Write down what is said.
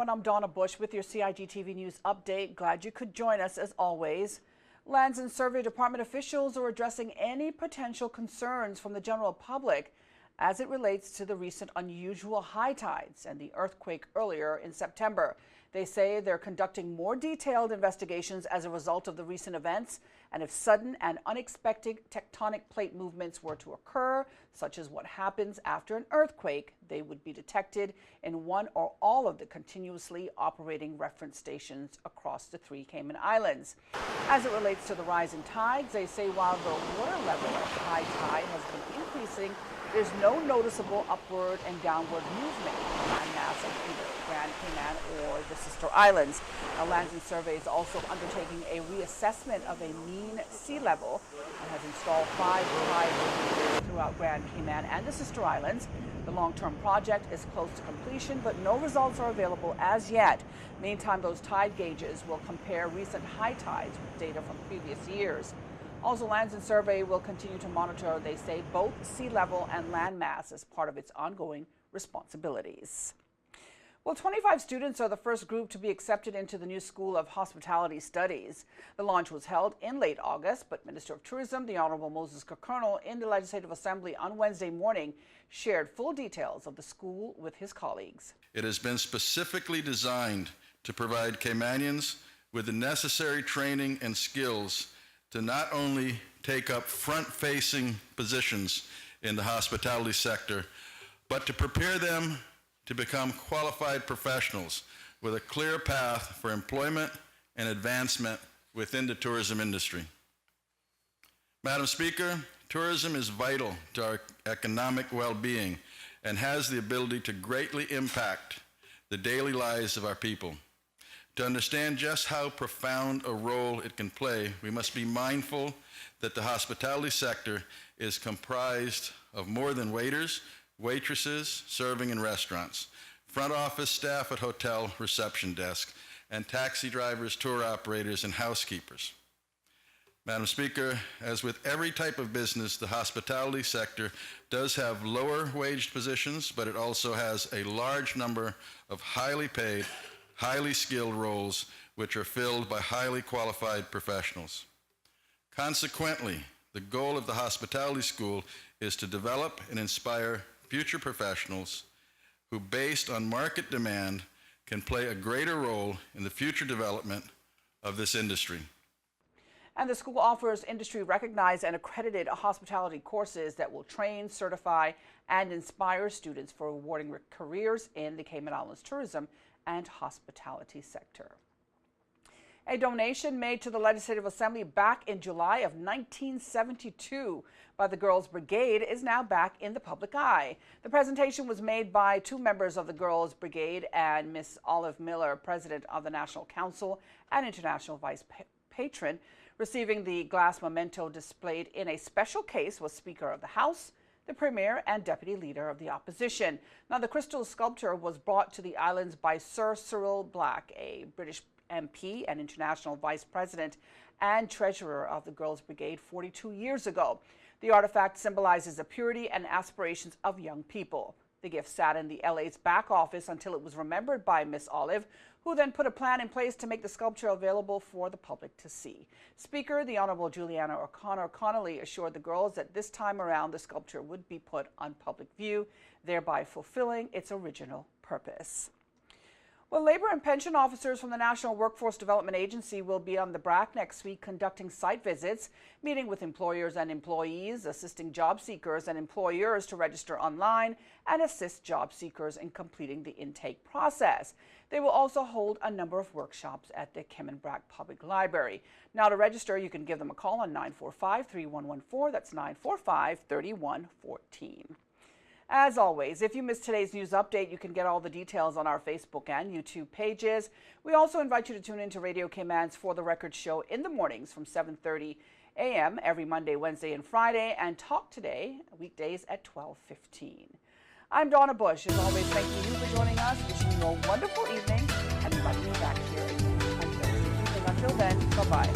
everyone. I'm Donna Bush with your CIG TV News Update. Glad you could join us as always. Lands and Survey Department officials are addressing any potential concerns from the general public as it relates to the recent unusual high tides and the earthquake earlier in September. They say they're conducting more detailed investigations as a result of the recent events, and if sudden and unexpected tectonic plate movements were to occur, such as what happens after an earthquake, they would be detected in one or all of the continuously operating reference stations across the 3 Cayman Islands. As it relates to the rise in tides, they say while the water level at high tide has been increasing, there's no noticeable upward and downward movement in the landmass of either Grand Cayman or the sister islands. Now, Lands and Survey is also undertaking a reassessment of a mean sea level and has installed 5 tide meters throughout Grand Cayman and the sister islands. The long-term project is close to completion, but no results are available as yet. Meantime, those tide gauges will compare recent high tides with data from previous years. Also, Lands and Survey will continue to monitor, they say, both sea level and land mass as part of its ongoing responsibilities. Well, 25 students are the first group to be accepted into the new School of Hospitality Studies. The launch was held in late August, but Minister of Tourism, the Honorable Moses Kirkconnell, in the Legislative Assembly on Wednesday morning, shared full details of the school with his colleagues. It has been specifically designed to provide Caymanians with the necessary training and skills to not only take up front-facing positions in the hospitality sector, but to prepare them to become qualified professionals with a clear path for employment and advancement within the tourism industry. Madam Speaker, tourism is vital to our economic well-being and has the ability to greatly impact the daily lives of our people. To understand just how profound a role it can play, we must be mindful that the hospitality sector is comprised of more than waiters, waitresses serving in restaurants, front office staff at hotel reception desks, and taxi drivers, tour operators, and housekeepers. Madam Speaker, as with every type of business, the hospitality sector does have lower waged positions, but it also has a large number of highly paid, highly skilled roles which are filled by highly qualified professionals. Consequently, the goal of the Hospitality School is to develop and inspire future professionals who, based on market demand, can play a greater role in the future development of this industry. And the school offers industry-recognized and accredited hospitality courses that will train, certify, and inspire students for rewarding careers in the Cayman Islands tourism and hospitality sector. A donation made to the Legislative Assembly back in July of 1972 by the Girls Brigade is now back in the public eye. The presentation was made by 2 members of the Girls Brigade and Miss Olive Miller, President of the National Council and International Vice Patron. Receiving the glass memento displayed in a special case was Speaker of the House, the Premier, and Deputy Leader of the Opposition. Now, the crystal sculpture was brought to the islands by Sir Cyril Black, a British MP and International Vice President and Treasurer of the Girls Brigade 42 years ago. The artifact symbolizes the purity and aspirations of young people. The gift sat in the LA's back office until it was remembered by Miss Olive, who then put a plan in place to make the sculpture available for the public to see. Speaker, the Honorable Juliana O'Connor Connolly, assured the girls that this time around the sculpture would be put on public view, thereby fulfilling its original purpose. Well, labor and pension officers from the National Workforce Development Agency will be on the BRAC next week conducting site visits, meeting with employers and employees, assisting job seekers and employers to register online, and assist job seekers in completing the intake process. They will also hold a number of workshops at the Cayman BRAC Public Library. Now, to register, you can give them a call on 945-3114. That's 945-3114. As always, if you missed today's news update, you can get all the details on our Facebook and YouTube pages. We also invite you to tune into Radio Cayman's For the Record show in the mornings from 7:30 a.m. every Monday, Wednesday, and Friday, and Talk Today weekdays at 12:15. I'm Donna Bush. As always, thank you for joining us. Wishing you a wonderful evening and inviting you back here again. Until then, bye-bye.